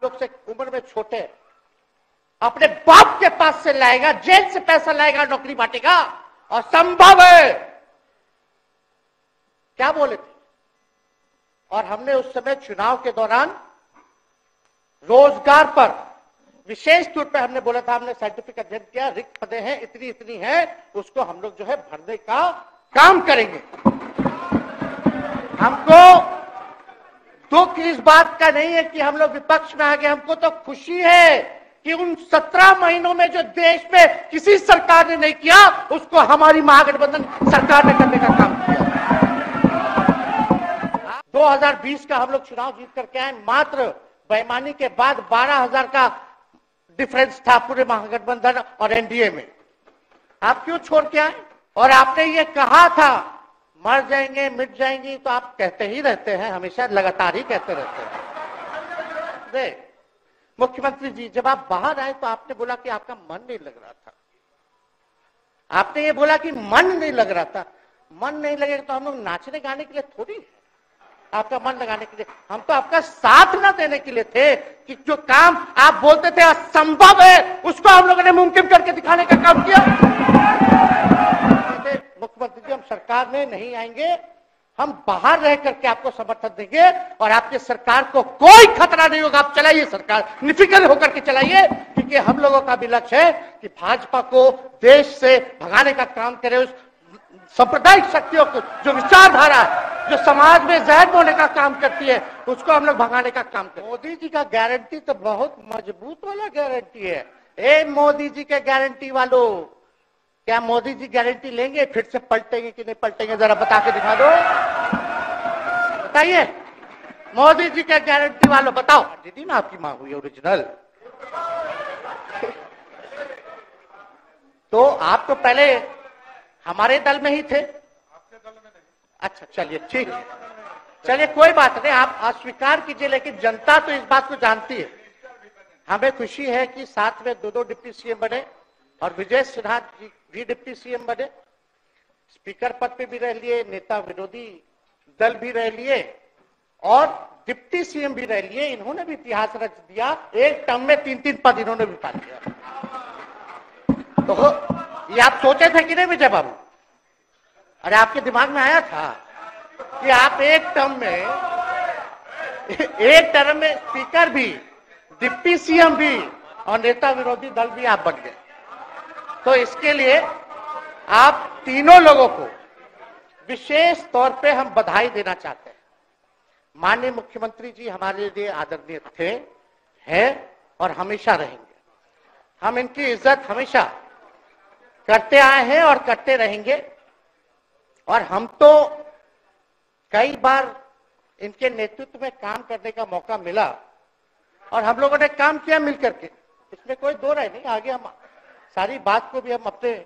लोग से उम्र में छोटे, अपने बाप के पास से लाएगा, जेल से पैसा लाएगा, नौकरी बांटेगा, और संभव है क्या बोले थे। और हमने उस समय चुनाव के दौरान रोजगार पर विशेष तौर पे हमने बोला था, हमने साइंटिफिक अध्ययन किया, रिक्त पदे हैं इतनी इतनी है, उसको हम लोग जो है भरने का काम करेंगे। हमको दुख इस बात का नहीं है कि हम लोग विपक्ष में आ गए, हमको तो खुशी है कि उन 17 महीनों में जो देश में किसी सरकार ने नहीं किया, उसको हमारी महागठबंधन सरकार ने करने का काम किया। 2020 का हम लोग चुनाव जीत करके आए, मात्र बेईमानी के बाद 12,000 का डिफरेंस था पूरे महागठबंधन और एनडीए में। आप क्यों छोड़ के आए? और आपने ये कहा था मर जाएंगे मिट जाएंगी, तो आप कहते ही रहते हैं, हमेशा लगातार ही कहते रहते हैं। देख मुख्यमंत्री जी, जब आप बाहर आए तो आपने बोला कि आपका मन नहीं लग रहा था। आपने ये बोला कि मन नहीं लग रहा था। मन नहीं लगेगा तो हम लोग नाचने गाने के लिए थोड़ी है, आपका मन लगाने के लिए। हम तो आपका साथ ना देने के लिए थे कि जो काम आप बोलते थे असंभव है, उसको हम लोगों ने मुमकिन करके दिखाने का काम किया। मुख्यमंत्री जी, हम सरकार में नहीं आएंगे, हम बाहर रह करके आपको समर्थन देंगे और आपकी सरकार को कोई खतरा नहीं होगा। आप चलाइए सरकार, निफिक्र होकर के चलाइए, क्योंकि हम लोगों का भी लक्ष्य है कि भाजपा को देश से भगाने का काम करे। उस सांप्रदायिक शक्तियों को, जो विचारधारा है, जो समाज में जहर बोने का काम करती है, उसको हम लोग भगाने का काम करें। मोदी जी का गारंटी तो बहुत मजबूत वाला गारंटी है। ए मोदी जी के गारंटी वालों, क्या मोदी जी गारंटी लेंगे फिर से पलटेंगे कि नहीं पलटेंगे? जरा बता के दिखा दो, बताइए। मोदी जी के गारंटी वालों बताओ। दीदी ना आपकी मां हुई ओरिजिनल। तो आप तो पहले हमारे दल में ही थे। आपके दल में नहीं? अच्छा चलिए ठीक है, चलिए कोई बात नहीं, आप अस्वीकार कीजिए, लेकिन जनता तो इस बात को जानती है। हमें खुशी है कि साथ में दो डिप्टी सीएम बने और विजय सिन्हा जी भी डिप्टी सीएम बने, स्पीकर पद पे भी रह लिए, नेता विरोधी दल भी रह लिए और डिप्टी सीएम भी रह लिए। इन्होंने भी इतिहास रच दिया, एक टर्म में 3-3 पद इन्होंने भी पा लिया। तो ये आप सोचे थे कि नहीं विजय बाबू? अरे आपके दिमाग में आया था कि आप एक टर्म में स्पीकर भी, डिप्टी सीएम भी और नेता विरोधी दल भी आप बन गए। तो इसके लिए आप तीनों लोगों को विशेष तौर पे हम बधाई देना चाहते हैं। माननीय मुख्यमंत्री जी हमारे लिए आदरणीय थे, हैं और हमेशा रहेंगे। हम इनकी इज्जत हमेशा करते आए हैं और करते रहेंगे। और हम तो कई बार इनके नेतृत्व में काम करने का मौका मिला और हम लोगों ने काम किया मिलकर के, इसमें कोई दो राय नहीं। आगे हम सारी बात को भी हम अपने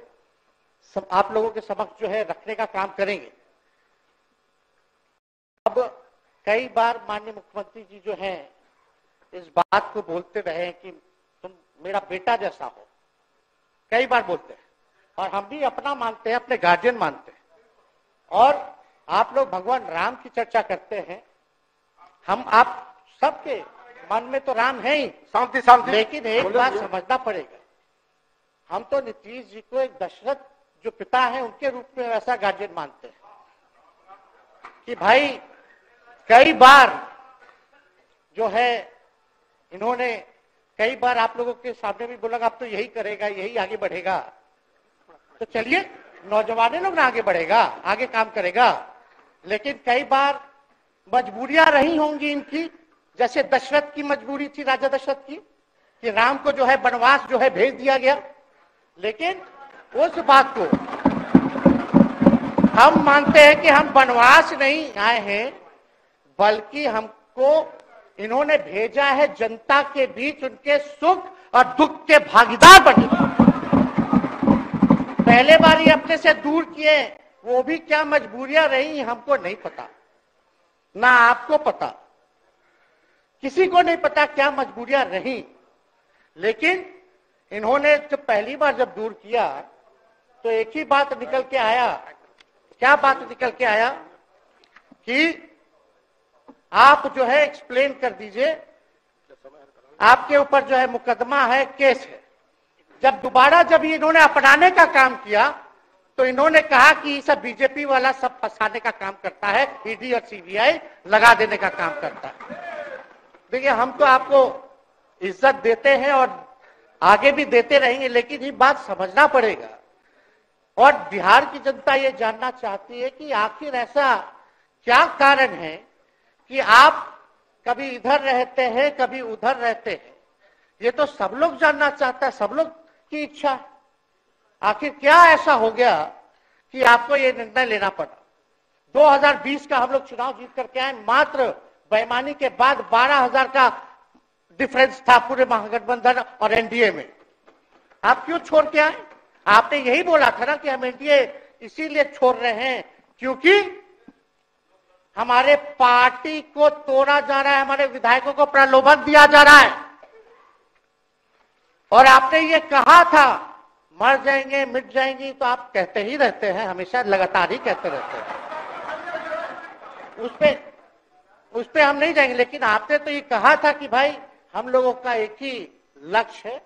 आप लोगों के समक्ष जो है रखने का काम करेंगे। अब कई बार माननीय मुख्यमंत्री जी जो हैं इस बात को बोलते रहे हैं कि तुम मेरा बेटा जैसा हो, कई बार बोलते हैं और हम भी अपना मानते हैं, अपने गार्जियन मानते हैं। और आप लोग भगवान राम की चर्चा करते हैं, हम आप सबके मन में तो राम है ही, शांति, लेकिन एक बात समझना पड़ेगा, हम तो नीतीश जी को एक दशरथ जो पिता है उनके रूप में वैसा गार्जियन मानते हैं कि भाई कई बार जो है इन्होंने कई बार आप लोगों के सामने भी बोला अब तो यही करेगा, यही आगे बढ़ेगा। तो चलिए नौजवान लोग ना आगे बढ़ेगा, आगे काम करेगा, लेकिन कई बार मजबूरियां रही होंगी इनकी, जैसे दशरथ की मजबूरी थी, राजा दशरथ की, कि राम को जो है वनवास जो है भेज दिया गया। लेकिन उस बात को हम मानते हैं कि हम वनवास नहीं आए हैं, बल्कि हमको इन्होंने भेजा है जनता के बीच उनके सुख और दुख के भागीदार बने। पहले बार ये अपने से दूर किए, वो भी क्या मजबूरियां रही हमको नहीं पता, ना आपको पता, किसी को नहीं पता क्या मजबूरियां रही। लेकिन इन्होंने जब पहली बार जब दूर किया तो एक ही बात निकल के आया। क्या बात निकल के आया कि आप जो है एक्सप्लेन कर दीजिए आपके ऊपर जो है मुकदमा है, केस है। जब इन्होंने अपनाने का काम किया तो इन्होंने कहा कि ये सब बीजेपी वाला सब फंसाने का काम करता है, ईडी और सीबीआई लगा देने का काम करता है। देखिए, हम तो आपको इज्जत देते हैं और आगे भी देते रहेंगे, लेकिन ये बात समझना पड़ेगा। और बिहार की जनता ये जानना चाहती है कि आखिर ऐसा क्या कारण है कि आप कभी इधर रहते हैं, कभी उधर रहते हैं। ये तो सब लोग जानना चाहता है, सब लोग की इच्छा है। आखिर क्या ऐसा हो गया कि आपको ये निर्णय लेना पड़ा। 2020 का हम लोग चुनाव जीत करके आए, मात्र बेईमानी के बाद 12,000 का डिफरेंस था पूरे महागठबंधन और एनडीए में। आप क्यों छोड़ के आए? आपने यही बोला था ना कि हम एनडीए इसीलिए छोड़ रहे हैं क्योंकि हमारे पार्टी को तोड़ा जा रहा है, हमारे विधायकों को प्रलोभन दिया जा रहा है। और आपने ये कहा था मर जाएंगे, मिट जाएंगी, तो आप कहते ही रहते हैं, हमेशा लगातार ही कहते रहते हैं। उस पे हम नहीं जाएंगे, लेकिन आपने तो ये कहा था कि भाई हम लोगों का एक ही लक्ष्य है,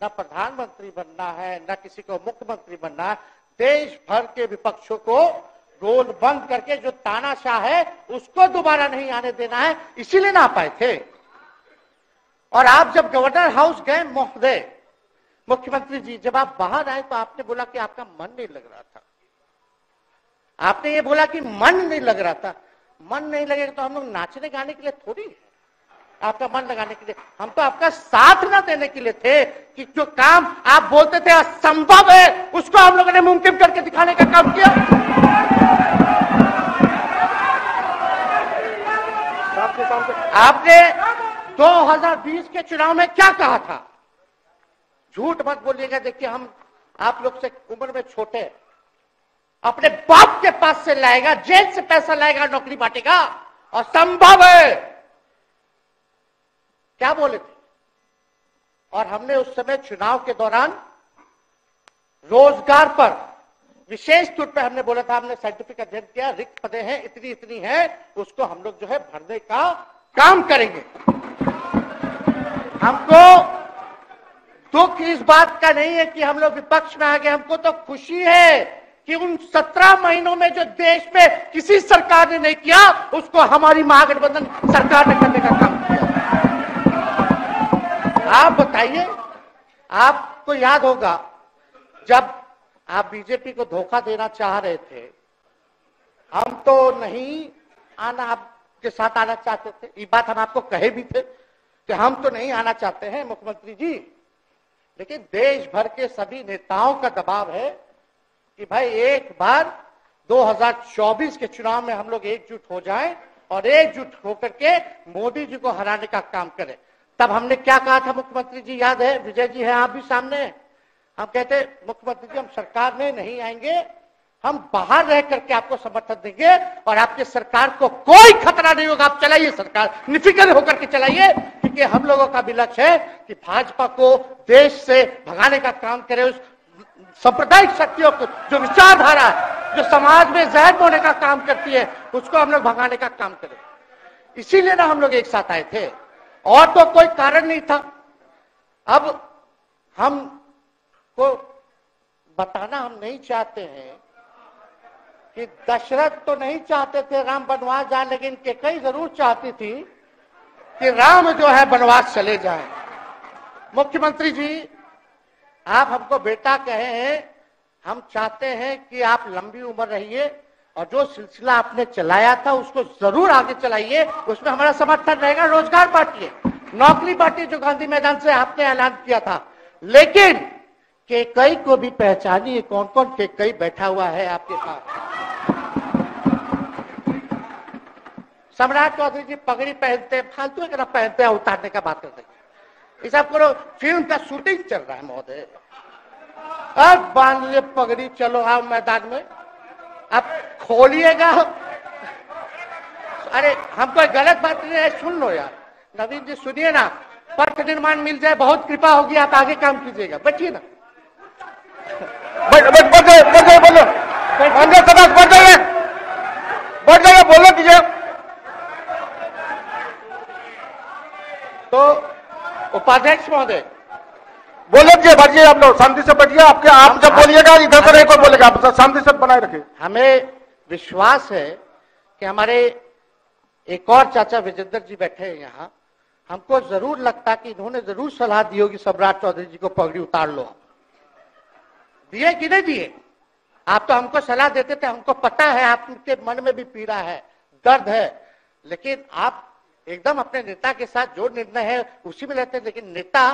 न प्रधानमंत्री बनना है, न किसी को मुख्यमंत्री बनना है। देश भर के विपक्षों को गोल बंद करके जो तानाशाह है उसको दोबारा नहीं आने देना है, इसीलिए ना पाए थे। और आप जब गवर्नर हाउस गए महोदय, मुख्यमंत्री जी, जब आप बाहर आए तो आपने बोला कि आपका मन नहीं लग रहा था। आपने ये बोला कि मन नहीं लग रहा था। मन नहीं लगेगा तो हम लोग नाचने गाने के लिए थोड़ी है, आपका मन लगाने के लिए। हम तो आपका साथ ना देने के लिए थे कि जो काम आप बोलते थे असंभव है, उसको हम लोगों ने मुमकिन करके दिखाने का काम किया। आपने 2020 के चुनाव में क्या कहा था? झूठ मत बोलिएगा। देखिए, हम आप लोग से उम्र में छोटे, अपने बाप के पास से लाएगा, जेल से पैसा लाएगा, नौकरी बांटेगा, और संभव है, क्या बोले थे। और हमने उस समय चुनाव के दौरान रोजगार पर विशेष तौर पे हमने बोला था, हमने साइंटिफिक अध्ययन किया, रिक्त पदे हैं इतनी इतनी है, उसको हम लोग जो है भरने का काम करेंगे। हमको दुख इस बात का नहीं है कि हम लोग विपक्ष में आ गए, हमको तो खुशी है कि उन 17 महीनों में जो देश में किसी सरकार ने नहीं किया, उसको हमारी महागठबंधन सरकार ने करने का काम किया। आप बताइए, आपको याद होगा जब आप बीजेपी को धोखा देना चाह रहे थे, हम तो नहीं आना, आपके साथ आना चाहते थे। ये बात हम आपको कहे भी थे कि हम तो नहीं आना चाहते हैं मुख्यमंत्री जी, लेकिन देश भर के सभी नेताओं का दबाव है कि भाई एक बार 2024 के चुनाव में हम लोग एकजुट हो जाएं और एकजुट होकर के मोदी जी को हराने का काम करें। तब हमने क्या कहा था मुख्यमंत्री जी, याद है? विजय जी हैं, आप भी सामने हैं। हम कहते मुख्यमंत्री जी, हम सरकार में नहीं आएंगे, हम बाहर रह करके आपको समर्थन देंगे और आपकी सरकार को कोई खतरा नहीं होगा, आप चलाइए सरकार, निफिक्र होकर के चलाइए, क्योंकि हम लोगों का भी लक्ष्य है कि भाजपा को देश से भगाने का काम करे। उस सांप्रदायिक शक्तियों को, जो विचारधारा है, जो समाज में जहर बोने का काम करती है, उसको हम लोग भगाने का काम करें। इसीलिए ना हम लोग एक साथ आए थे, और तो कोई कारण नहीं था। अब हमको बताना हम नहीं चाहते हैं कि दशरथ तो नहीं चाहते थे राम वनवास जाए, लेकिन कैकेयी जरूर चाहती थी कि राम जो है वनवास चले जाएं। मुख्यमंत्री जी, आप हमको बेटा कहे हैं, हम चाहते हैं कि आप लंबी उम्र रहिए और जो सिलसिला आपने चलाया था उसको जरूर आगे चलाइए, उसमें हमारा समर्थन रहेगा। रोजगार बांटिए, नौकरी बांटिए, जो गांधी मैदान से आपने ऐलान किया था, लेकिन कैकेयी को भी पहचानिए, कौन कौन कैकेयी बैठा हुआ है आपके पास। सम्राट चौधरी जी पगड़ी पहनते, फालतू की पहनते हैं, उतारने का बात करते हैं। इस आपको फिल्म का शूटिंग चल रहा है महोदय, अब बांध लिए पगड़ी, चलो आओ मैदान में, अब खोलिएगा। अरे हमको गलत बात नहीं है, सुन लो यार। नवीन जी सुनिए ना, पथ निर्माण मिल जाए, बहुत कृपा होगी, आप आगे काम कीजिएगा, बैठिए ना। बोलो कीजिए। तो उपाध्यक्ष महोदय, बोलिए, बैठिए आप लोग, शांति से बैठिए। आप जब बोलिएगा इधर से कोई बोलेगा, आप शांति से बनाए रखिए। हमें विश्वास है कि हमारे एक और चाचा विजेंद्र जी बैठे हैं यहाँ, हमको जरूर लगता कि इन्होंने जरूर सलाह दी होगी सम्राट चौधरी जी को पगड़ी उतार लो। दिए कि नहीं दिए? आप तो हमको सलाह देते थे, हमको पता है आपके मन में भी पीड़ा है, दर्द है, लेकिन आप एकदम अपने नेता के साथ जो निर्णय है उसी में लेते हैं। लेकिन नेता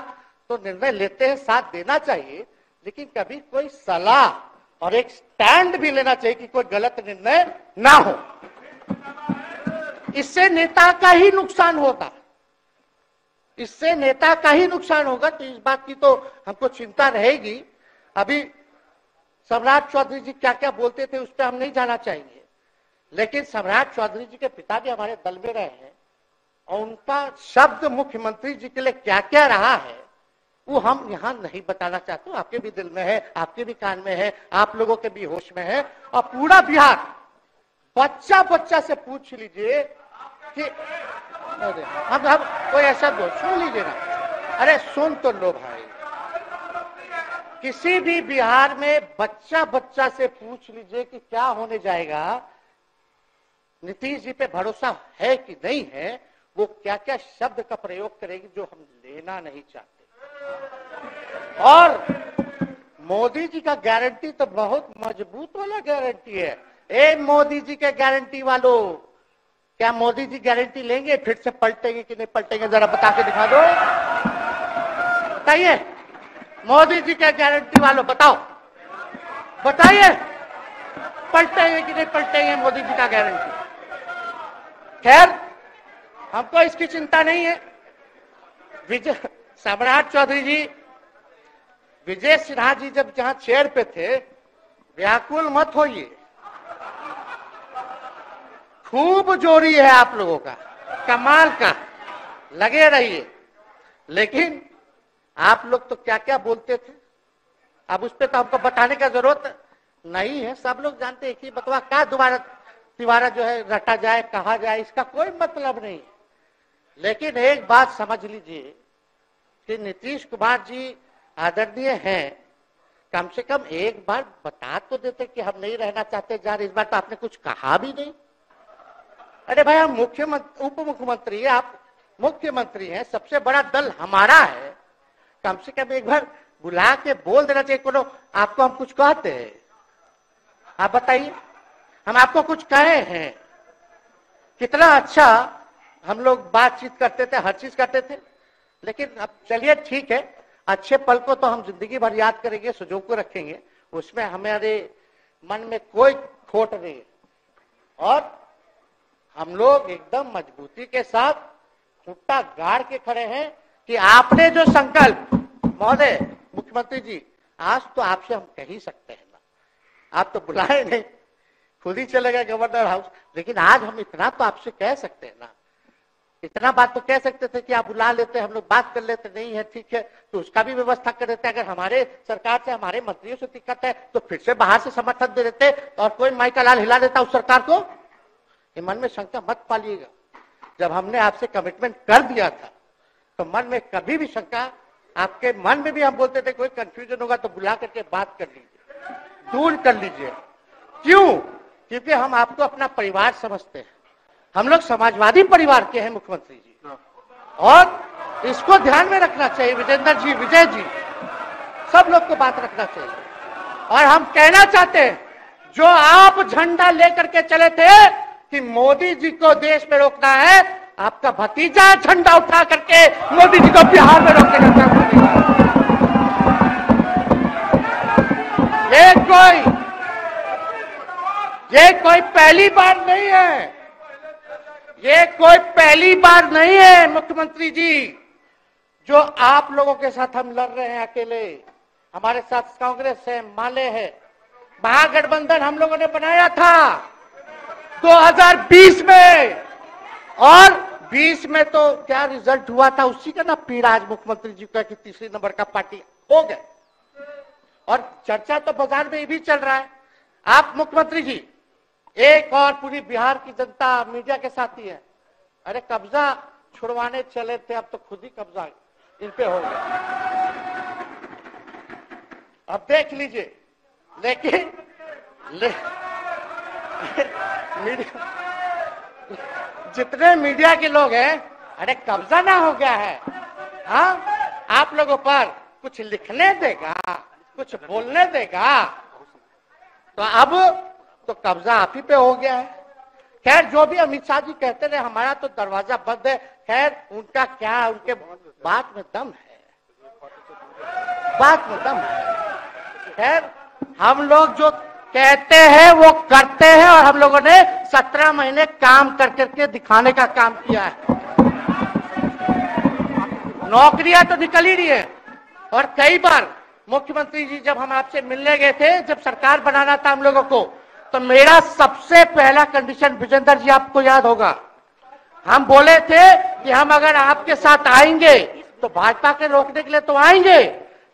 तो निर्णय लेते हैं, साथ देना चाहिए, लेकिन कभी कोई सलाह और एक स्टैंड भी लेना चाहिए कि कोई गलत निर्णय ना हो। इससे नेता का ही नुकसान होगा, इससे नेता का ही नुकसान होगा। तो इस बात की तो हमको चिंता रहेगी। अभी सम्राट चौधरी जी क्या क्या बोलते थे उस पर हम नहीं जाना चाहेंगे, लेकिन सम्राट चौधरी जी के पिता भी हमारे दल में रहे हैं और उनका शब्द मुख्यमंत्री जी के लिए क्या क्या रहा है वो हम यहाँ नहीं बताना चाहते। आपके भी दिल में है, आपके भी कान में है, आप लोगों के भी होश में है, और पूरा बिहार बच्चा बच्चा से पूछ लीजिए कि हम कोई ऐसा बोल, सुन लीजिए ना, अरे सुन तो लो भाई, किसी भी बिहार में बच्चा बच्चा से पूछ लीजिए कि क्या होने जाएगा, नीतीश जी पे भरोसा है कि नहीं है, वो क्या क्या शब्द का प्रयोग करेगी जो हम लेना नहीं चाहते। और मोदी जी का गारंटी तो बहुत मजबूत वाला गारंटी है। ए मोदी जी के गारंटी वालों, क्या मोदी जी गारंटी लेंगे फिर से पलटेंगे कि नहीं पलटेंगे? जरा बता के दिखा दो, बताइए। मोदी जी के गारंटी वालों बताओ, बताइए, पलटेंगे कि नहीं पलटेंगे मोदी जी का गारंटी? खैर, हमको इसकी चिंता नहीं है। सम्राट चौधरी जी, विजय सिन्हा जी जब जहां चेयर पे थे, व्याकुल मत होइए, खूब जोरी है आप लोगों का, कमाल का, लगे रहिए। लेकिन आप लोग तो क्या क्या बोलते थे, अब उस पर तो हमको बताने का जरूरत नहीं है, सब लोग जानते हैं कि बकवा क्या दोबारा जो है रटा जाए, कहा जाए, इसका कोई मतलब नहीं। लेकिन एक बात समझ लीजिए कि नीतीश कुमार जी आदरणीय हैं, कम से कम एक बार बता तो देते कि हम नहीं रहना चाहते जा रहे। इस बार तो आपने कुछ कहा भी नहीं। अरे भाई, हम मुख्यमंत्री, उप मुख्यमंत्री, आप मुख्यमंत्री हैं, सबसे बड़ा दल हमारा है, कम से कम एक बार बुला के बोल देना चाहिए। कोनो आपको हम कुछ कहते हैं? आप बताइए, हम आपको कुछ कहे हैं? कितना अच्छा हम लोग बातचीत करते थे, हर चीज करते थे। लेकिन अब चलिए ठीक है, अच्छे पल को तो हम जिंदगी भर याद करेंगे, सुजो को रखेंगे, उसमें हमारे मन में कोई खोट नहीं है। और हम लोग एकदम मजबूती के साथ खुट्टा गाड़ के खड़े हैं कि आपने जो संकल्प, महोदय मुख्यमंत्री जी, आज तो आपसे हम कह ही सकते हैं ना, आप तो बुलाए नहीं, खुद ही चले गए गवर्नर हाउस, लेकिन आज हम इतना तो आपसे कह सकते हैं ना, इतना बात तो कह सकते थे कि आप बुला लेते, हम लोग बात कर लेते। नहीं है ठीक है, तो उसका भी व्यवस्था कर देते। अगर हमारे सरकार से, हमारे मंत्रियों से दिक्कत है तो फिर से बाहर से समर्थन दे देते और कोई माई का लाल हिला देता उस सरकार को। ये मन में शंका मत पालिएगा, जब हमने आपसे कमिटमेंट कर दिया था तो मन में कभी भी शंका, आपके मन में भी हम बोलते थे कोई कंफ्यूजन होगा तो बुला करके बात कर लीजिए, दूर कर लीजिए। क्यों? क्योंकि हम आपको अपना परिवार समझते हैं, हम लोग समाजवादी परिवार के हैं मुख्यमंत्री जी, और इसको ध्यान में रखना चाहिए। विजेंद्र जी, विजय जी, सब लोग को बात रखना चाहिए। और हम कहना चाहते हैं, जो आप झंडा लेकर के चले थे कि मोदी जी को देश में रोकना है, आपका भतीजा झंडा उठा करके मोदी जी को बिहार में रोकने का काम करेगा। ये कोई पहली बार नहीं है, ये कोई पहली बार नहीं है मुख्यमंत्री जी, जो आप लोगों के साथ हम लड़ रहे हैं अकेले। हमारे साथ कांग्रेस है, माले है, महागठबंधन हम लोगों ने बनाया था 2020 में, और 20 में तो क्या रिजल्ट हुआ था उसी का ना पीड़ा आज मुख्यमंत्री जी का कि तीसरे नंबर का पार्टी हो गए। और चर्चा तो बाजार में ये भी चल रहा है। आप मुख्यमंत्री जी, एक और पूरी बिहार की जनता मीडिया के साथ ही है, अरे कब्जा छुड़वाने चले थे, अब तो खुद ही कब्जा इन पे हो गया। अब देख लीजिए, लेकिन मीडिया, जितने मीडिया के लोग हैं, अरे कब्जा ना हो गया है, हाँ, आप लोगों पर कुछ लिखने देगा, कुछ बोलने देगा, तो अब तो कब्जा आप ही पे हो गया है। खैर, जो भी अमित शाह जी कहते रहे, हमारा तो दरवाजा बंद है। खैर, उनका क्या, उनके बात में दम है, बात में दम है। खैर, हम लोग जो कहते हैं वो करते हैं, और हम लोगों ने 17 महीने काम कर करके दिखाने का काम किया है। नौकरियां तो निकल ही रही है, और कई बार मुख्यमंत्री जी जब हम आपसे मिलने गए थे, जब सरकार बनाना था हम लोगों को, तो मेरा सबसे पहला कंडीशन, विजेंद्र जी आपको याद होगा, हम बोले थे कि हम अगर आपके साथ आएंगे तो भाजपा के रोकने के लिए तो आएंगे,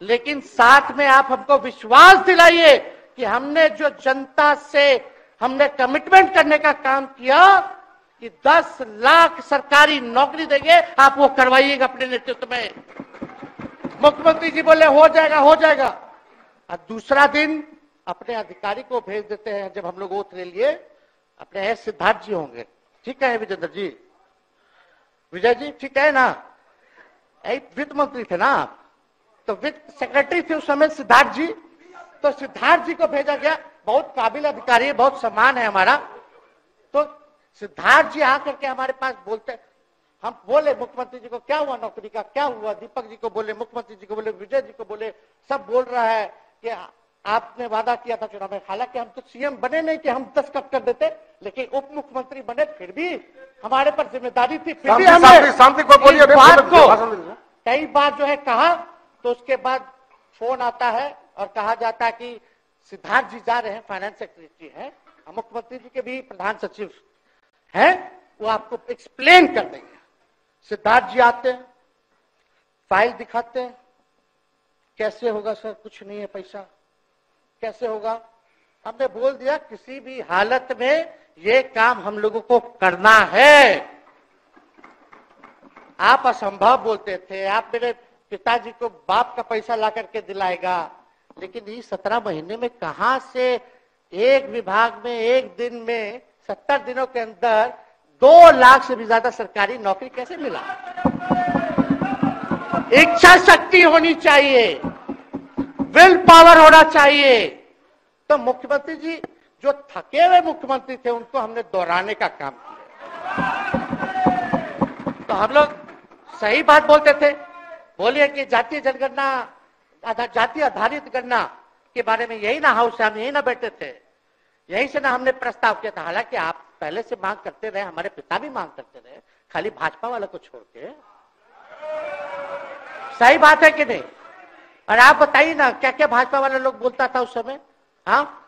लेकिन साथ में आप हमको विश्वास दिलाइए कि हमने जो जनता से हमने कमिटमेंट करने का काम किया कि 10 लाख सरकारी नौकरी देंगे, आप वो करवाइएगा अपने नेतृत्व में। मुख्यमंत्री जी बोले हो जाएगा, हो जाएगा। और दूसरा दिन अपने अधिकारी को भेज देते हैं, जब हम लोग ओथ ले लिए, अपने सिद्धार्थ जी होंगे, ठीक है विजेंद्र जी, विजय जी, ठीक है ना, वित्त मंत्री थे ना आप, तो वित्त सेक्रेटरी थे उस समय सिद्धार्थ जी, तो सिद्धार्थ जी को भेजा गया, बहुत काबिल अधिकारी है, बहुत सम्मान है हमारा। तो सिद्धार्थ जी आकर के हमारे पास बोलते, हम बोले मुख्यमंत्री जी को क्या हुआ नौकरी का, क्या हुआ, दीपक जी को बोले, मुख्यमंत्री जी को बोले, विजय जी को बोले, सब बोल रहा है कि आपने वादा किया था चुनाव में। हालांकि हम तो सीएम बने नहीं कि हम दस्तखत कर देते, लेकिन उप मुख्यमंत्री बने, फिर भी हमारे पर जिम्मेदारी थी, फिर भी हमने शांति को बोलिए, बात को कई बार जो है कहा। तो उसके बाद फोन आता है और कहा जाता है कि सिद्धार्थ जी जा रहे हैं, फाइनेंस सेक्रेटरी हैं, मुख्यमंत्री जी के भी प्रधान सचिव हैं, वो आपको एक्सप्लेन कर देंगे। सिद्धार्थ जी आते हैं, फाइल दिखाते हैं, कैसे होगा सर, कुछ नहीं है पैसा, कैसे होगा। हमने बोल दिया किसी भी हालत में ये काम हम लोगों को करना है। आप असंभव बोलते थे, आप मेरे पिताजी को बाप का पैसा ला करके दिलाएगा, लेकिन ये 17 महीने में कहां से एक विभाग में एक दिन में 70 दिनों के अंदर 2 लाख से भी ज्यादा सरकारी नौकरी कैसे मिला। इच्छा शक्ति होनी चाहिए, विल पावर होना चाहिए। तो मुख्यमंत्री जी जो थके हुए मुख्यमंत्री थे, उनको हमने दोहराने का काम किया। तो हम लोग सही बात बोलते थे, बोलिए कि जातीय जनगणना, जाति आधारित गणना के बारे में यही ना हाउस है, हम यही ना बैठे थे, यहीं से ना हमने प्रस्ताव किया था। हालांकि आप पहले से मांग करते रहे, हमारे पिता भी मांग करते रहे, खाली भाजपा वाले को छोड़ के। सही बात है कि नहीं? और आप बताइए ना, क्या क्या भाजपा वाले लोग बोलता था उस समय। हाँ,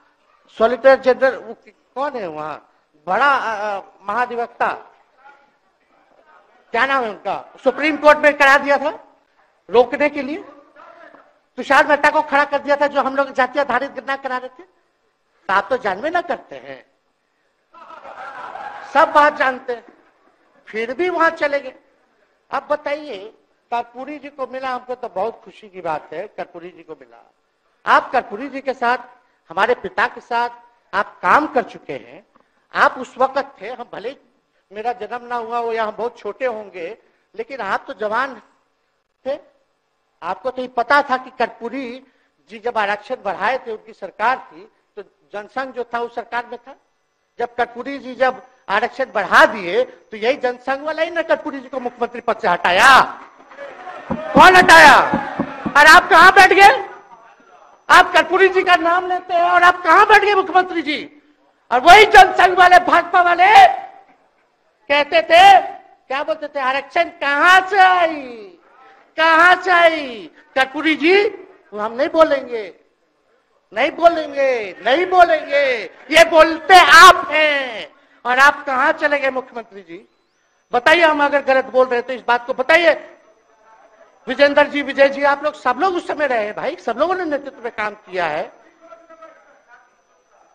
सॉलिसिटर जनरल कौन है वहां, बड़ा महाधिवक्ता, क्या नाम है उनका, सुप्रीम कोर्ट में करा दिया था रोकने के लिए, तुषार मेहता को खड़ा कर दिया था, जो हम लोग जातीय आधारित गणना करा रहे थे। तो आप तो जानवे ना करते हैं, सब बात जानते हैं, फिर भी वहां चले गए। अब बताइए, कर्पूरी जी को मिला, हमको तो बहुत खुशी की बात है, कर्पूरी जी को मिला। आप कर्पूरी जी के साथ, हमारे पिता के साथ आप काम कर चुके हैं। आप उस वक्त थे, हम भले मेरा जन्म ना हुआ हो या हम बहुत छोटे होंगे, लेकिन आप तो जवान थे। आपको तो ये पता था कि कर्पूरी जी जब आरक्षण बढ़ाए थे, उनकी सरकार थी, तो जनसंघ जो था उस सरकार में था। जब कर्पूरी जी जब आरक्षण बढ़ा दिए, तो यही जनसंघ वाला ही ना कर्पूरी जी को मुख्यमंत्री पद से हटाया। कौन हटाया? और आप कहां बैठ गए? आप कर्पूरी जी का नाम लेते हैं और आप कहां बैठ गए मुख्यमंत्री जी? और वही जनसंघ वाले, भाजपा वाले कहते थे, क्या बोलते थे, आरक्षण कहां से आई, कहां से आई? कर्पूरी जी, हम नहीं बोलेंगे, नहीं बोलेंगे, नहीं बोलेंगे, ये बोलते आप हैं। और आप कहां चले गए मुख्यमंत्री जी? बताइए, हम अगर गलत बोल रहे तो इस बात को बताइए। विजेंद्र जी, विजय जी, आप लोग सब लोग उस समय रहे भाई, सब लोगों ने नेतृत्व में काम किया है।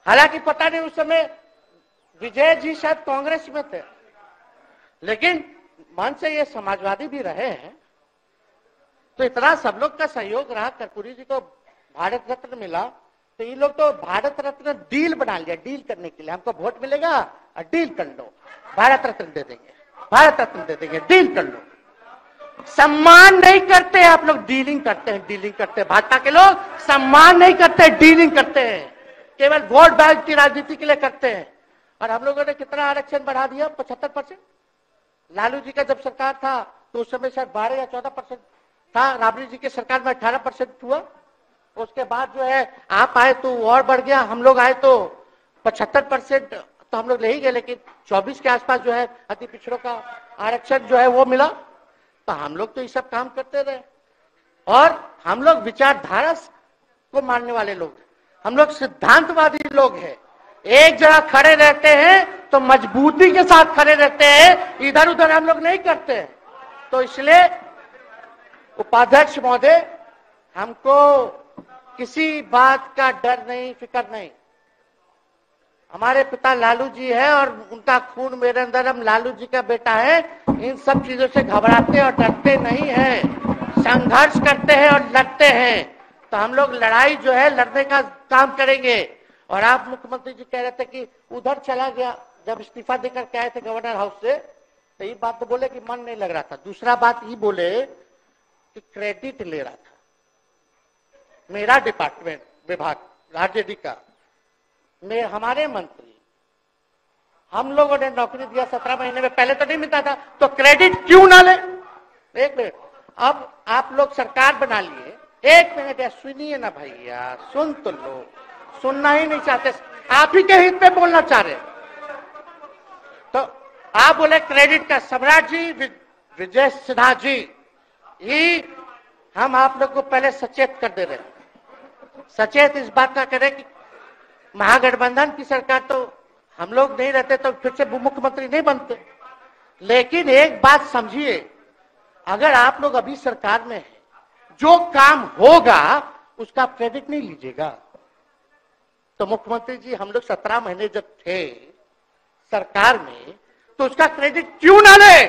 हालांकि पता नहीं उस समय विजय जी शायद कांग्रेस में थे, लेकिन मन से ये समाजवादी भी रहे हैं। तो इतना सब लोग का सहयोग रहा, कर्पूरी जी को भारत रत्न मिला, तो ये लोग तो भारत रत्न डील बना लिया, डील करने के लिए हमको वोट मिलेगा और डील कर लो, भारत रत्न दे देंगे, भारत रत्न दे देंगे, डील कर लो। सम्मान नहीं करते हैं आप लोग, डीलिंग करते हैं, डीलिंग करते हैं। भाजपा के लोग सम्मान नहीं करते, डीलिंग करते हैं, केवल वोट बैंक की राजनीति के लिए करते हैं। और हम लोगों ने कितना आरक्षण बढ़ा दिया, 75%। लालू जी का जब सरकार था तो उस समय शायद 12 या 14% था, राबड़ी जी के सरकार में 18% हुआ। उसके बाद जो है आप आए तो और बढ़ गया, हम लोग आए तो 75% तो हम लोग ले ही गए, लेकिन 24 के आसपास जो है अति पिछड़ों का आरक्षण जो है वो मिला। तो हम लोग तो ये सब काम करते रहे, और हम लोग विचारधारा को मानने वाले लोग, हम लोग सिद्धांतवादी लोग हैं। एक जगह खड़े रहते हैं तो मजबूती के साथ खड़े रहते हैं, इधर उधर हम लोग नहीं करते हैं। तो इसलिए उपाध्यक्ष महोदय, हमको किसी बात का डर नहीं, फिक्र नहीं। हमारे पिता लालू जी है और उनका खून मेरे अंदर, हम लालू जी का बेटा है। इन सब चीजों से घबराते और डरते नहीं हैं, संघर्ष करते हैं और लड़ते हैं। तो हम लोग लड़ाई जो है लड़ने का काम करेंगे। और आप मुख्यमंत्री जी कह रहे थे कि उधर चला गया, जब इस्तीफा देकर के आए थे गवर्नर हाउस से, तो ये बात तो बोले कि मन नहीं लग रहा था। दूसरा बात ये बोले कि क्रेडिट ले रहा था मेरा डिपार्टमेंट, विभाग, आरजेडी का, हमारे मंत्री, हम लोगों ने नौकरी दिया 17 महीने में, पहले तो नहीं मिलता था, तो क्रेडिट क्यों ना ले। एक मिनट, अब आप लोग सरकार बना लिए, एक मिनट यार सुनिए ना भैया, सुन तो लो, सुनना ही नहीं चाहते, आप ही के हित में बोलना चाह रहे। तो आप बोले क्रेडिट का, सम्राट जी, विजय सिन्हा जी, ये हम आप लोग को पहले सचेत कर दे रहे हैं, सचेत इस बात का करें कि महागठबंधन की सरकार तो हम लोग नहीं रहते तो फिर से मुख्यमंत्री नहीं बनते। लेकिन एक बात समझिए, अगर आप लोग अभी सरकार में हैं, जो काम होगा उसका क्रेडिट नहीं लीजिएगा। तो मुख्यमंत्री जी, हम लोग 17 महीने जब थे सरकार में, तो उसका क्रेडिट क्यों ना ले?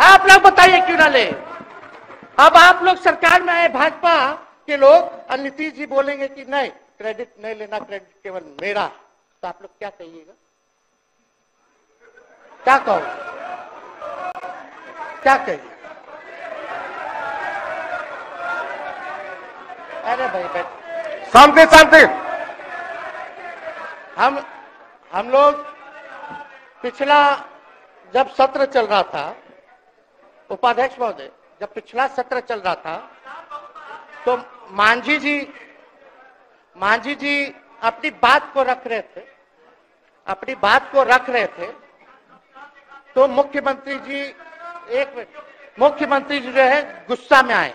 आप लोग बताइए क्यों ना ले? अब आप लोग सरकार में आए भाजपा के लोग, और नीतीश जी बोलेंगे कि नहीं क्रेडिट नहीं लेना, क्रेडिट केवल मेरा, तो आप लोग क्या कहिएगा? क्या कहो, क्या कहिए? अरे भाई शांति शांति। हम लोग पिछला जब सत्र चल रहा था, उपाध्यक्ष महोदय, जब पिछला सत्र चल रहा था तो मांझी जी अपनी बात को रख रहे थे, तो मुख्यमंत्री जी, एक मिनट, मुख्यमंत्री जी जो है गुस्सा में आए,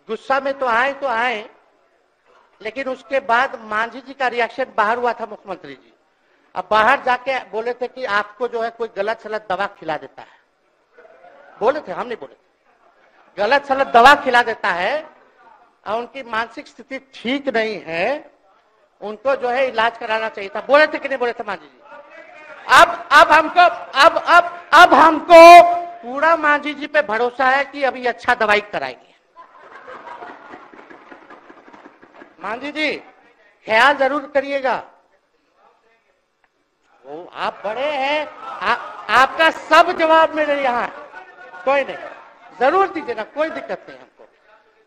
गुस्सा में तो आए, लेकिन उसके बाद मांझी जी का रिएक्शन बाहर हुआ था मुख्यमंत्री जी। अब बाहर जाके बोले थे कि आपको जो है कोई गलत सलत दवा खिला देता है, बोले थे, हम नहीं बोले थे, गलत सलत दवा खिला देता है और उनकी मानसिक स्थिति ठीक नहीं है, उनको जो है इलाज कराना चाहिए था। बोले थे कि नहीं बोले थे मांझी जी? अब हमको पूरा मांझी जी पे भरोसा है कि अभी अच्छा दवाई कराएंगे। मांझी जी ख्याल जरूर करिएगा, वो आप बड़े हैं, आपका सब जवाब मेरे यहाँ है, कोई नहीं, जरूर दीजिए ना, कोई दिक्कत नहीं हमको।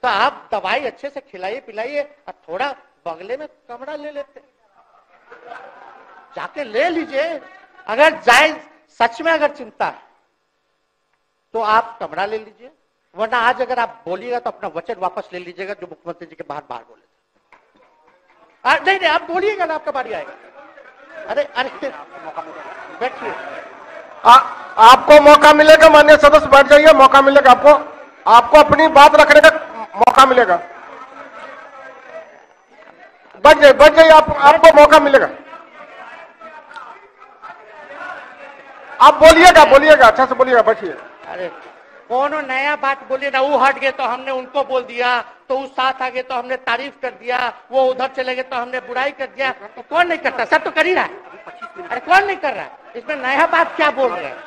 तो आप दवाई अच्छे से खिलाइए पिलाइए, और थोड़ा बगले में कमरा ले लेते, जाके ले लीजिए। अगर जाए सच में अगर चिंता है तो आप कमरा ले लीजिए, वरना आज अगर आप बोलिएगा तो अपना वचन वापस ले लीजिएगा जो मुख्यमंत्री जी के बाहर बोले थे। नहीं आप बोलिएगा ना, आपका बारी आएगा। अरे बैठिए, आपको मौका मिलेगा, माननीय सदस्य बैठ जाइए, मौका मिलेगा आपको अपनी बात रखने का मौका मिलेगा। बैठ जाइए, आपको मौका मिलेगा। आप बोलिएगा, अच्छा से बोलिएगा, बैठिए। अरे कौन नया बात बोलिए ना, वो हट गए तो हमने उनको बोल दिया, तो उस साथ आ गए तो हमने तारीफ कर दिया, वो उधर चले गए तो हमने बुराई कर दिया। तो कौन नहीं करता? सब तो कर ही रहा है। अरे कौन नहीं कर रहा है? इसमें नया बात क्या बोल रहे हैं?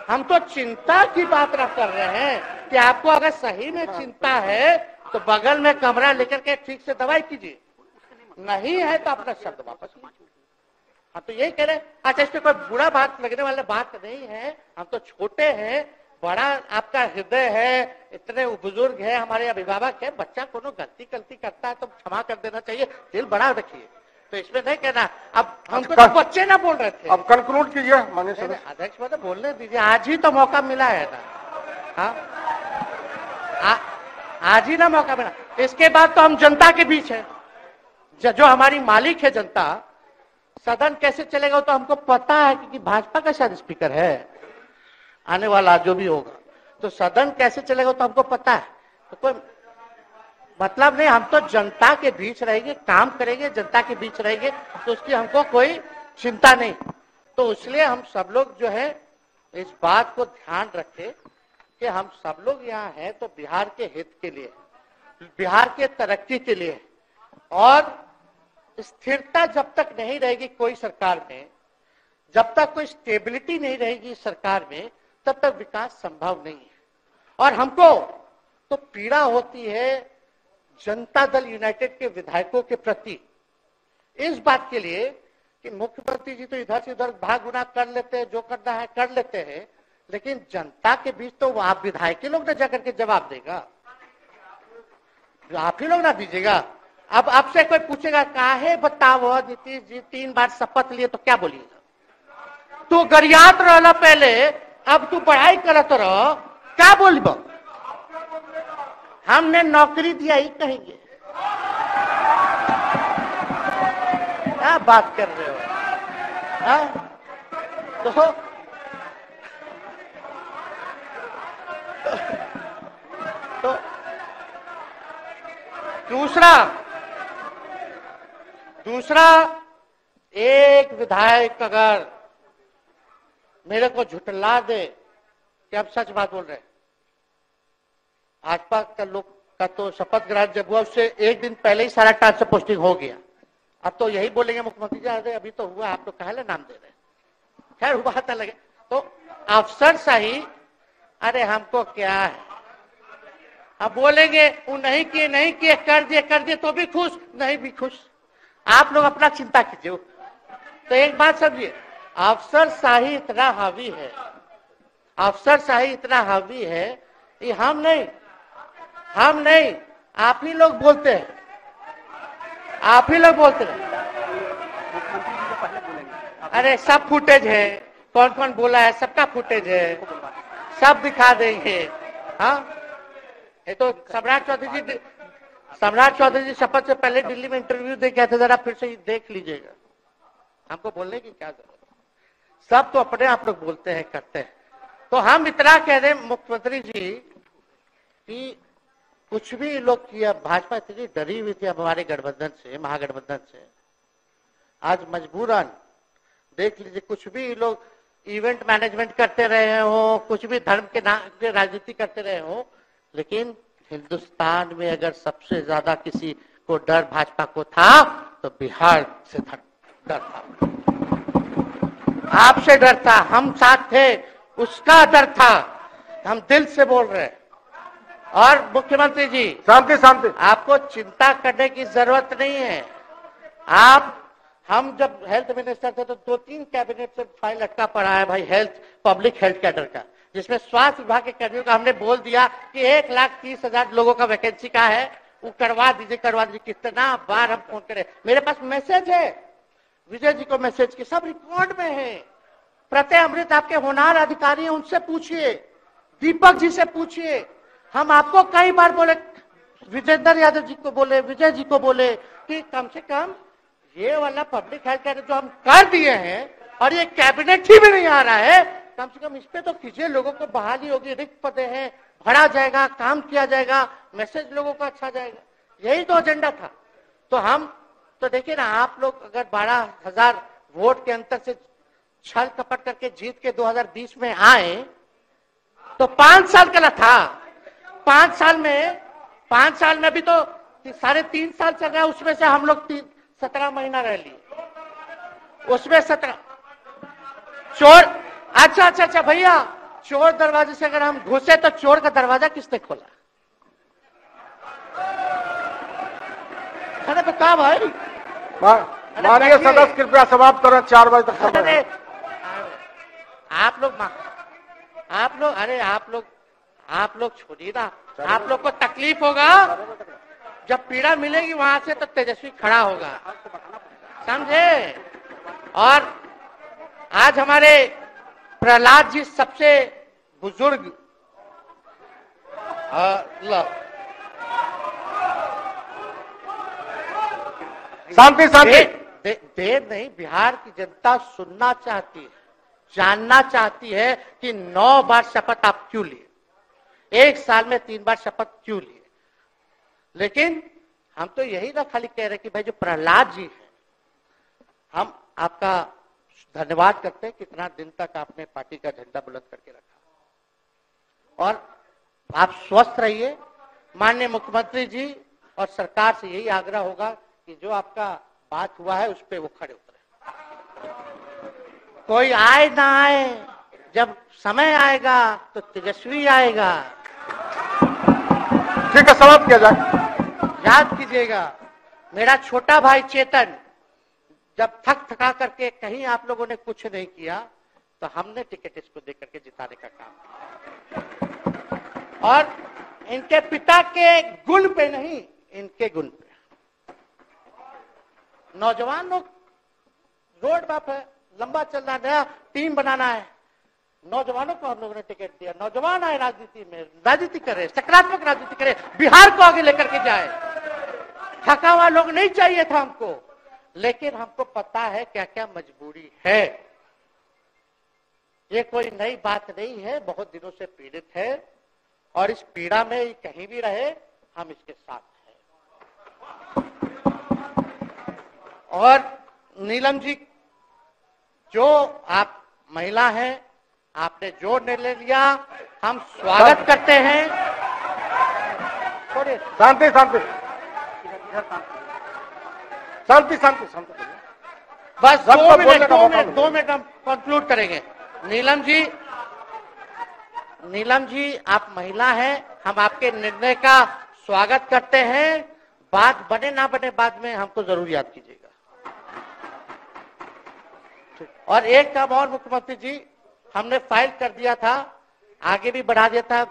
हम तो चिंता की बात कर रहे हैं कि आपको अगर सही में चिंता है तो बगल में कमरा लेकर के ठीक से दवाई कीजिए, नहीं है तो अपना शब्द वापस लीजिए। हाँ तो यही कह रहे। अच्छा, इसमें कोई बुरा बात लगने वाला बात नहीं है, हम तो छोटे हैं, बड़ा आपका हृदय है, इतने बुजुर्ग है, हमारे अभिभावक है, बच्चा कोनो गलती करता है तो क्षमा कर देना चाहिए, दिल बड़ा रखिए, तो इसमें नहीं कहना। अब हमको तो बच्चे ना बोल रहे थे। अब कंक्लूड कीजिए माननीय सदस्य। अध्यक्ष महोदय बोलने दीजिए, आज ही तो मौका मिला है ना। हाँ, आज ही ना मौका मिला, इसके बाद तो हम जनता के बीच है, जो हमारी मालिक है जनता। सदन कैसे चलेगा तो हमको पता है, क्योंकि भाजपा का शायद स्पीकर है आने वाला जो भी होगा, तो सदन कैसे चलेगा तो हमको पता है, तो कोई मतलब नहीं, हम तो जनता के बीच रहेंगे, काम करेंगे, जनता के बीच रहेंगे, तो उसकी हमको कोई चिंता नहीं। तो इसलिए हम सब लोग जो है इस बात को ध्यान रखें कि हम सब लोग यहाँ हैं तो बिहार के हित के लिए, बिहार के तरक्की के लिए, और स्थिरता जब तक नहीं रहेगी कोई सरकार में, जब तक कोई स्टेबिलिटी नहीं रहेगी सरकार में, तब तक विकास संभव नहीं है। और हमको तो पीड़ा होती है जनता दल यूनाइटेड के विधायकों के प्रति, इस बात के लिए कि मुख्यमंत्री जी तो इधर से उधर भाग गुना कर लेते हैं, जो करना है कर लेते हैं, लेकिन जनता के बीच तो आप विधायक के लोग ना जाकर के जवाब देगा, आप ही लोग ना दीजिएगा। अब आपसे कोई पूछेगा काहे बताओ नीतीश जी 3 बार शपथ लिए, तो क्या बोलिएगा? तू गरियात रहला पहले, अब तू पढ़ाई करत रह, क्या बोलब? हमने नौकरी दिया ही कहेंगे। क्या बात कर रहे हो? तो दूसरा एक विधायक अगर मेरे को झुठला दे कि अब सच बात बोल रहे, भाजपा का लोग का तो शपथ ग्रहण जब हुआ उससे एक दिन पहले ही सारा ट्रांसफर पोस्टिंग हो गया, अब तो यही बोलेंगे मुख्यमंत्री जी अरे अभी तो हुआ, आप तो कहले नाम दे रहे, खैर हुआ था लगे तो अफसर सही, अरे हमको क्या है, अब बोलेंगे वो नहीं किए कर दिए तो भी खुश, नहीं भी खुश, आप लोग अपना चिंता कीजिए। तो एक बात समझिए, अफसर शाही इतना हावी है, अफसर शाही इतना हावी है, ये हम नहीं आप ही लोग बोलते हैं, आप ही लोग बोलते हैं। अरे सब फुटेज है, कौन कौन बोला है सबका फुटेज है, सब दिखा देंगे। हाँ, ये तो सम्राट चौधरी जी शपथ से पहले दिल्ली में इंटरव्यू दे गए थे, जरा फिर से देख लीजिएगा, हमको बोलने की क्या जरूरत, सब तो अपने आप लोग बोलते हैं करते हैं। तो हम इतना कह रहे मुख्यमंत्री जी कि कुछ भी लोग किया, भाजपा इतनी डरी हुई थी हमारे गठबंधन से, महागठबंधन से, आज मजबूरन देख लीजिए, कुछ भी लोग इवेंट मैनेजमेंट करते रहे हो, कुछ भी धर्म के नाम पे राजनीति करते रहे हो, लेकिन हिंदुस्तान में अगर सबसे ज्यादा किसी को डर भाजपा को था तो बिहार से डर था, आपसे डर था, हम साथ थे, उसका डर था, हम दिल से बोल रहे हैं। और मुख्यमंत्री जी शांति, आपको चिंता करने की जरूरत नहीं है। हम जब हेल्थ मिनिस्टर थे तो 2-3 कैबिनेट से फाइल अटका पड़ा है भाई, पब्लिक हेल्थ कैडर का, जिसमें स्वास्थ्य विभाग के कर्मियों का हमने बोल दिया कि 1,30,000 लोगों का वैकेंसी का है, वो करवा दीजिए। कितना बार हम फोन करें, मेरे पास मैसेज है, विजय जी को मैसेज की, सब रिकॉर्ड में है। प्रत्यय अमृत आपके होनहार अधिकारी हैं, उनसे पूछिए, दीपक जी से पूछिए। हम आपको कई बार बोले, विजेंद्र यादव जी को बोले, विजय जी को बोले कि कम से कम ये वाला पब्लिक हेल्थ केयर जो हम कर दिए हैं, और ये कैबिनेट ही भी नहीं आ रहा है, कम से कम इस पे तो कीजिए, लोगों को बहाली होगी, रिक्त पदे हैं, भरा जाएगा, काम किया जाएगा, मैसेज लोगों का अच्छा जाएगा, यही तो एजेंडा था। तो हम तो देखिए ना, आप लोग अगर 12,000 वोट के अंतर से छल कपट करके जीत के 2020 में आए तो 5 साल का था, 5 साल में भी तो 3.5 साल चल रहा है, उसमें से हम लोग 17 महीना रह लिए, उसमें 17 चोर। अच्छा भैया, चोर दरवाजे से अगर हम घुसे तो चोर का दरवाजा किसने खोला? अरे तो कहा भाई, माननीय सदस्य कृपया समाप्त करें, 4 बजे तक समय है। आप लोग छोड़िए ना, आप लोग को तकलीफ होगा, जब पीड़ा मिलेगी वहां से तो तेजस्वी खड़ा होगा, समझे? और आज हमारे प्रहलाद जी सबसे बुजुर्ग शांति शांति। देर नहीं, बिहार की जनता सुनना चाहती है, जानना चाहती है कि 9 बार शपथ आप क्यों लिए, 1 साल में 3 बार शपथ क्यों लिए। लेकिन हम तो यही ना खाली कह रहे कि भाई जो प्रहलाद जी हैं, हम आपका धन्यवाद करते हैं, कितना दिन तक आपने पार्टी का झंडा बुलंद करके रखा। और आप स्वस्थ रहिए। माननीय मुख्यमंत्री जी और सरकार से यही आग्रह होगा कि जो आपका बात हुआ है उस पर वो खड़े उतरे। कोई आए ना आए, जब समय आएगा तो तेजस्वी आएगा। ठीक है, समाप्त किया जाए। याद कीजिएगा, मेरा छोटा भाई चेतन जब थक थका करके कहीं आप लोगों ने कुछ नहीं किया तो हमने टिकट इसको देकर के जिताने का काम किया। और इनके पिता के गुण पे नहीं, इनके गुण पे। नौजवान लोग रोड मैप है, लंबा चलना, नया टीम बनाना है, नौजवानों को हम लोगों ने टिकट दिया। नौजवान आए राजनीति में, राजनीति करे, सकारात्मक राजनीति करे, बिहार को आगे लेकर के जाए। थका हुआ लोग नहीं चाहिए था हमको, लेकिन हमको पता है क्या क्या मजबूरी है। ये कोई नई बात नहीं है, बहुत दिनों से पीड़ित है और इस पीड़ा में कहीं भी रहे हम इसके साथ हैं। और नीलम जी, जो आप महिला हैं, आपने जो निर्णय लिया हम स्वागत करते हैं। शांति शांति शांति शांति शांति। बस 2 मिनट हम कंक्लूड करेंगे। नीलम जी आप महिला हैं, हम आपके निर्णय का स्वागत करते हैं। बात बने ना बने बाद में हमको जरूर याद कीजिएगा। और एक काम और मुख्यमंत्री जी, हमने फाइल कर दिया था, आगे भी बढ़ा दिया था,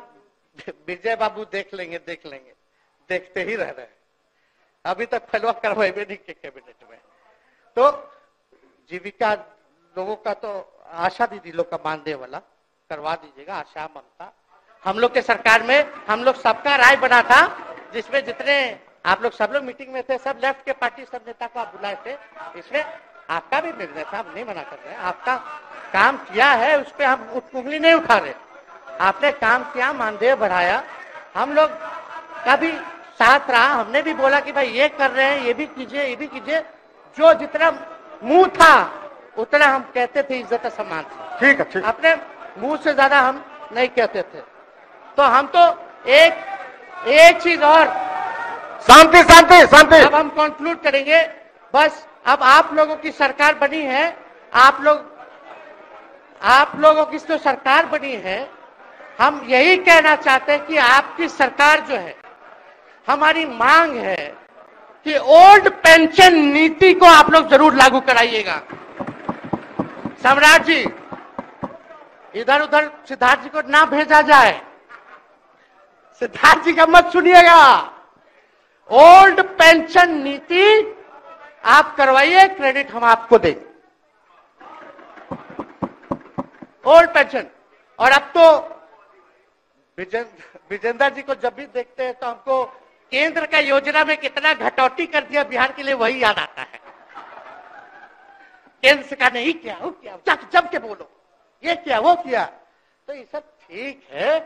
विजय बाबू देख लेंगे, देखते ही रह रहे हैं। अभी तक फैलवा करवाए भी नहीं के कैबिनेट में। तो जीविका लोगों का तो आशा दीदी लोग का मानदेय वाला करवा दीजिएगा, आशा ममता। हम लोग के सरकार में हम लोग सबका राय बना था, जिसमें जितने आप लोग सब लोग मीटिंग में थे, सब लेफ्ट के पार्टी सब नेता को आप बुलाए थे। इसमें आपका भी निर्णय था, हम नहीं मना कर रहे हैं, आपका काम किया है, उस पर हम उंगली नहीं उठा रहे। आपने काम किया, मानदेय बढ़ाया, हम लोग का भी साथ रहा। हमने भी बोला कि भाई ये कर रहे हैं, ये भी कीजिए, ये भी कीजिए। जो जितना मुंह था उतना हम कहते थे, इज्जत सम्मान से। ठीक है, ठीक। अपने मुंह से ज्यादा हम नहीं कहते थे। तो हम तो एक चीज और, शांति शांति शांति। अब हम कंक्लूड करेंगे। बस अब आप लोगों की सरकार बनी है, आप लोगों की जो सरकार बनी है, हम यही कहना चाहते हैं कि आपकी सरकार जो है, हमारी मांग है कि ओल्ड पेंशन नीति को आप लोग जरूर लागू कराइएगा। सम्राट जी, इधर उधर सिद्धार्थ जी को ना भेजा जाए, सिद्धार्थ जी का मत सुनिएगा। ओल्ड पेंशन नीति आप करवाइए, क्रेडिट हम आपको देंगे। Old pension. और अब तो विजेंद्र जी को जब भी देखते हैं तो हमको केंद्र का योजना में कितना घटौती कर दिया बिहार के लिए, वही याद आता है। केंद्र सरकार ने ही किया, वो किया, जब के बोलो, ये किया, वो किया। तो ये सब ठीक है,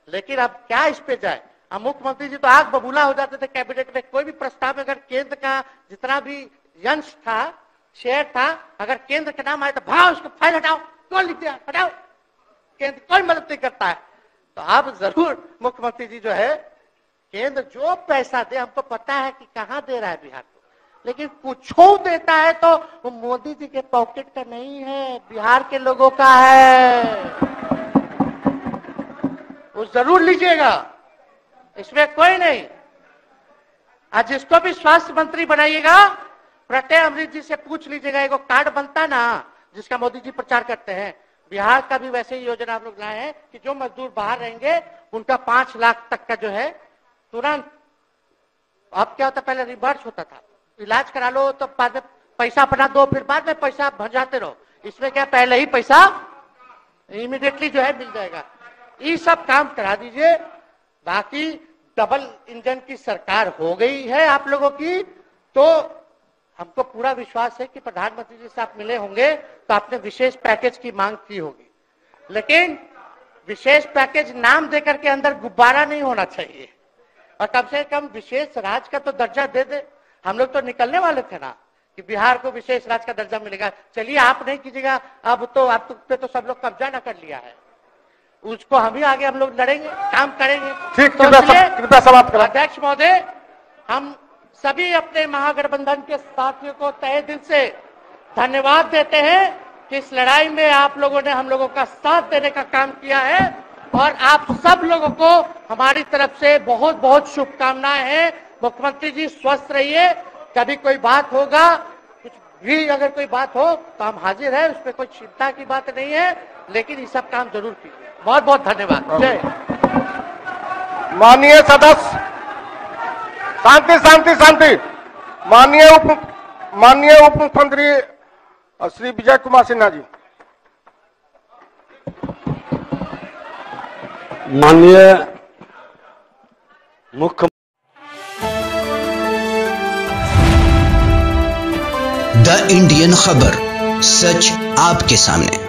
लेकिन अब क्या इस पे जाए। अब मुख्यमंत्री जी तो आग बबूला हो जाते थे कैबिनेट में, कोई भी प्रस्ताव में अगर केंद्र का जितना भी अंश था, शेयर था, अगर केंद्र का नाम आए तो भाव उसको फाइल हटाओ, कौन लिख दिया, हटाओ, केंद्र कोई मदद नहीं करता है। तो अब जरूर मुख्यमंत्री जी जो है, केंद्र जो पैसा दे, हमको पता है कि कहां दे रहा है बिहार को, लेकिन कुछ देता है तो वो मोदी जी के पॉकेट का नहीं है, बिहार के लोगों का है। वो जरूर लीजिएगा, इसमें कोई नहीं। आज जिसको भी स्वास्थ्य मंत्री बनाइएगा, प्रत्यय अमृत जी से पूछ लीजिएगा, एक कार्ड बनता ना जिसका मोदी जी प्रचार करते हैं, बिहार का भी वैसे ही योजना आप लोग लाए हैं कि जो मजदूर बाहर रहेंगे उनका 5 लाख तक का जो है तुरंत। अब क्या होता, पहले रिवर्स होता था, इलाज करा लो तो बाद में पैसा अपना दो, फिर बाद में पैसा भजाते रहो। इसमें क्या, पहले ही पैसा इमीडिएटली जो है मिल जाएगा। ये सब काम करा दीजिए। बाकी डबल इंजन की सरकार हो गई है आप लोगों की, तो हमको पूरा विश्वास है कि प्रधानमंत्री जी से आप मिले होंगे तो आपने विशेष पैकेज की मांग की होगी, लेकिन विशेष पैकेज नाम देकर के अंदर गुब्बारा नहीं होना चाहिए, और कम से कम विशेष राज्य का तो दर्जा दे दे। हम लोग तो निकलने वाले थे ना कि बिहार को विशेष राज्य का दर्जा मिलेगा। चलिए आप नहीं कीजिएगा, अब तो आप पे तो सब लोग कब्जा न कर लिया है, उसको हम ही आगे हम लोग लड़ेंगे, काम करेंगे। ठीक, कृपया समाप्त करें। अध्यक्ष महोदय, हम सभी अपने महागठबंधन के साथियों को तहे दिल से धन्यवाद देते हैं कि इस लड़ाई में आप लोगों ने हम लोगों का साथ देने का काम किया है, और आप सब लोगों को हमारी तरफ से बहुत बहुत शुभकामनाएं हैं। मुख्यमंत्री जी स्वस्थ रहिए, कभी कोई बात होगा, कुछ भी अगर कोई बात हो तो हम हाजिर हैं, उसमें कोई चिंता की बात नहीं है, लेकिन ये सब काम जरूर कीजिए। बहुत बहुत धन्यवाद। जय। माननीय सदस्य, शांति शांति शांति। माननीय उप मुख्यमंत्री श्री विजय कुमार सिन्हा जी। माननीय मुख्य द इंडियन खबर, सच आपके सामने।